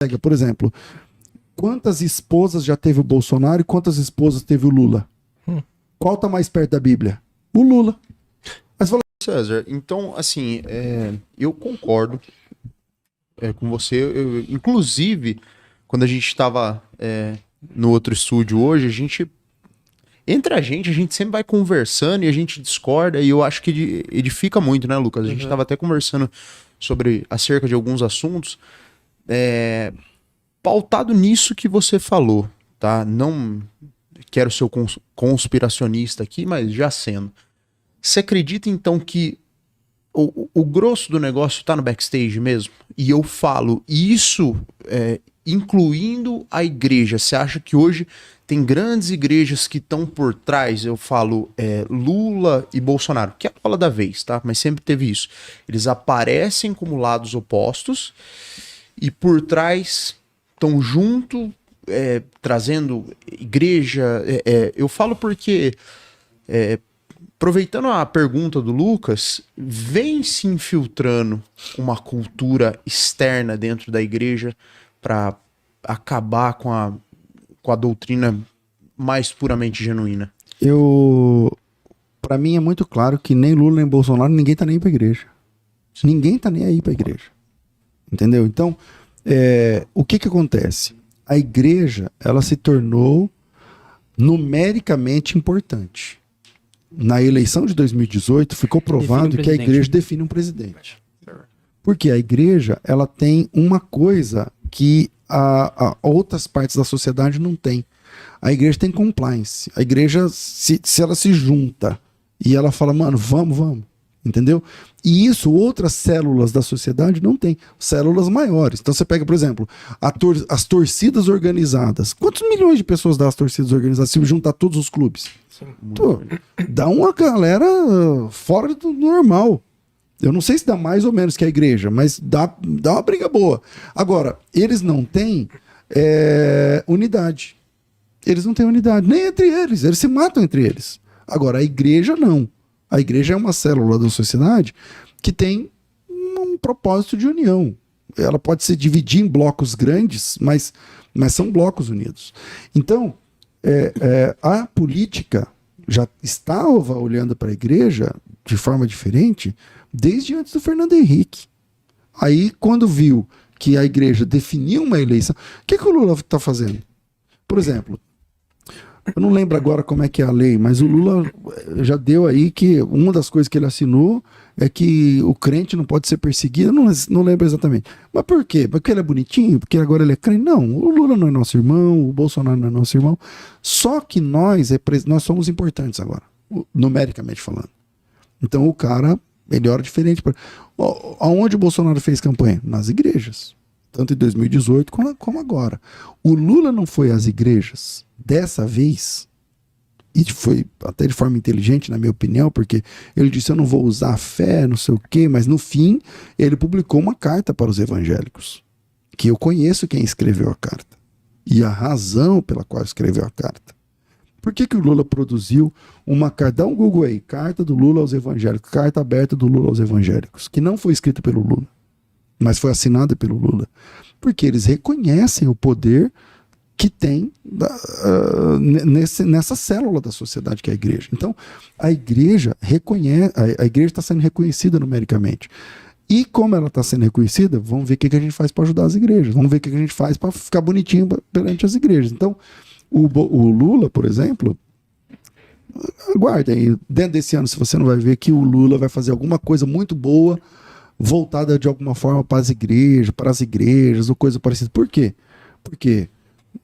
pega, por exemplo, quantas esposas já teve o Bolsonaro e quantas esposas teve o Lula? Qual tá mais perto da Bíblia? O Lula. Mas fala, César, então, assim, eu concordo com você. Inclusive, quando a gente estava no outro estúdio hoje, entre a gente sempre vai conversando e a gente discorda, e eu acho que edifica muito, né, Lucas? A gente estava até conversando acerca de alguns assuntos, pautado nisso que você falou, tá? Não quero ser o conspiracionista aqui, mas já sendo. Você acredita, então, que o grosso do negócio tá no backstage mesmo? E eu falo isso incluindo a igreja. Você acha que hoje tem grandes igrejas que estão por trás? Eu falo Lula e Bolsonaro, que é a bola da vez, tá? Mas sempre teve isso. Eles aparecem como lados opostos e por trás estão junto, trazendo igreja. Eu falo porque... aproveitando a pergunta do Lucas, vem se infiltrando uma cultura externa dentro da igreja para acabar com a doutrina mais puramente genuína. Pra mim é muito claro que nem Lula nem Bolsonaro, ninguém tá nem aí pra igreja. Ninguém tá nem aí pra igreja. Entendeu? Então, o que acontece? A igreja, ela se tornou numericamente importante. Na eleição de 2018, ficou provado que a igreja define um presidente. Porque a igreja, ela tem uma coisa que a outras partes da sociedade não tem. A igreja tem compliance. A igreja, se ela se junta e ela fala, mano, vamos. Entendeu? E isso outras células da sociedade não têm. Células maiores. Então você pega, por exemplo, as torcidas organizadas. Quantos milhões de pessoas dá as torcidas organizadas se juntar todos os clubes? Dá uma galera fora do normal. Eu não sei se dá mais ou menos que a igreja, mas dá uma briga boa. Agora, eles não têm unidade. Eles não têm unidade, nem entre eles. Eles se matam entre eles. Agora, a igreja não. A igreja é uma célula da sociedade que tem um propósito de união. Ela pode se dividir em blocos grandes, mas são blocos unidos. Então, a política já estava olhando para a igreja de forma diferente desde antes do Fernando Henrique. Aí, quando viu que a igreja definiu uma eleição, o que o Lula está fazendo? Por exemplo, eu não lembro agora como é que é a lei, mas o Lula já deu aí que uma das coisas que ele assinou é que o crente não pode ser perseguido, não lembro exatamente. Mas por quê? Porque ele é bonitinho? Porque agora ele é crente? Não, o Lula não é nosso irmão, o Bolsonaro não é nosso irmão. Só que nós somos importantes agora, numericamente falando. Então o cara, ele ora diferente. Aonde o Bolsonaro fez campanha? Nas igrejas. Tanto em 2018 como agora. O Lula não foi às igrejas dessa vez, e foi até de forma inteligente, na minha opinião, porque ele disse, eu não vou usar a fé, não sei o quê, mas no fim, ele publicou uma carta para os evangélicos, que eu conheço quem escreveu a carta, e a razão pela qual escreveu a carta. Por que o Lula produziu uma carta? Dá um Google aí, carta do Lula aos evangélicos, carta aberta do Lula aos evangélicos, que não foi escrita pelo Lula, mas foi assinada pelo Lula, porque eles reconhecem o poder que tem nessa célula da sociedade que é a igreja. Então, a igreja está sendo reconhecida numericamente. E como ela está sendo reconhecida, vamos ver o que a gente faz para ajudar as igrejas, vamos ver o que a gente faz para ficar bonitinho perante as igrejas. Então, o Lula, por exemplo, aguarde aí, dentro desse ano, se você não vai ver que o Lula vai fazer alguma coisa muito boa, voltada de alguma forma para as igrejas, ou coisa parecida. Por quê? Porque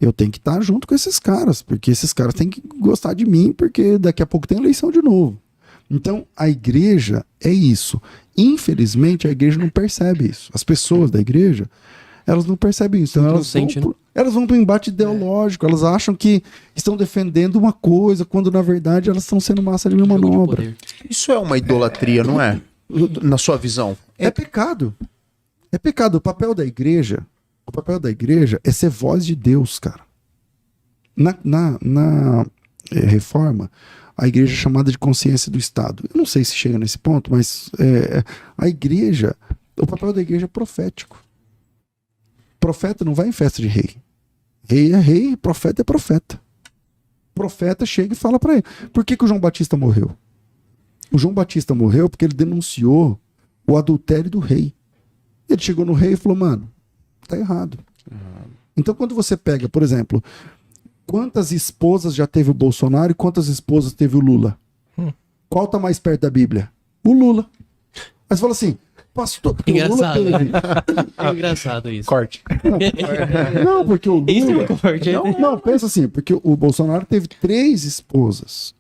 eu tenho que estar junto com esses caras, porque esses caras têm que gostar de mim, porque daqui a pouco tem eleição de novo. Então, a igreja é isso. Infelizmente, a igreja não percebe isso. As pessoas da igreja, elas não percebem isso. Então, elas vão para o embate ideológico, elas acham que estão defendendo uma coisa, quando na verdade elas estão sendo massa de manobra. Isso é uma idolatria, não é? Na sua visão? É pecado. É pecado. O papel da igreja é ser voz de Deus, cara. Na reforma, a igreja é chamada de consciência do Estado. Eu não sei se chega nesse ponto, mas o papel da igreja é profético. Profeta não vai em festa de rei. Rei é rei, profeta é profeta. Profeta chega e fala para ele. Por que o João Batista morreu? O João Batista morreu porque ele denunciou o adultério do rei. Ele chegou no rei e falou, mano, tá errado. Então quando você pega, por exemplo, quantas esposas já teve o Bolsonaro e quantas esposas teve o Lula? Qual tá mais perto da Bíblia? O Lula. Mas fala assim, pastor, porque Engraçado. o Lula teve... É engraçado isso. Corte. Não, porque o Isso Lula... é um corte. Não, pensa assim, porque o Bolsonaro teve 3 esposas.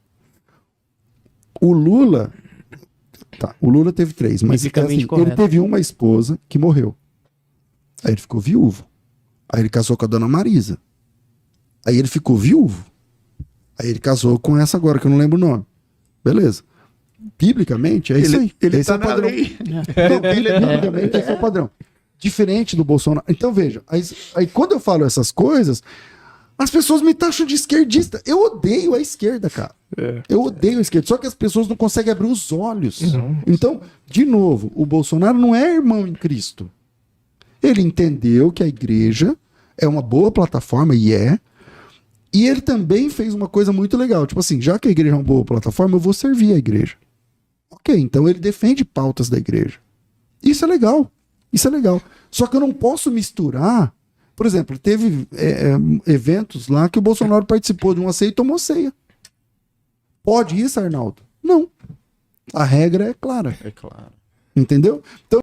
O Lula... Tá, o Lula teve 3, mas Fisicamente assim, correto. ele teve uma esposa que morreu. Aí ele ficou viúvo. Aí ele casou com a dona Marisa. Aí ele ficou viúvo. Aí ele casou com essa agora, que eu não lembro o nome. Beleza. Biblicamente, é isso aí. Ele Esse tá é o na padrão. lei. Não, biblicamente, esse é o padrão. Diferente do Bolsonaro. Então, veja, aí quando eu falo essas coisas, as pessoas me taxam de esquerdista. Eu odeio a esquerda, cara. Eu odeio a esquerda. Só que as pessoas não conseguem abrir os olhos. Então, de novo, o Bolsonaro não é irmão em Cristo. Ele entendeu que a igreja é uma boa plataforma, e é. E ele também fez uma coisa muito legal. Tipo assim, já que a igreja é uma boa plataforma, eu vou servir a igreja. Ok, então ele defende pautas da igreja. Isso é legal. Isso é legal. Só que eu não posso misturar. Por exemplo, teve eventos lá que o Bolsonaro participou de uma ceia e tomou ceia. Pode isso, Arnaldo? Não. A regra é clara. É claro. Entendeu? Então,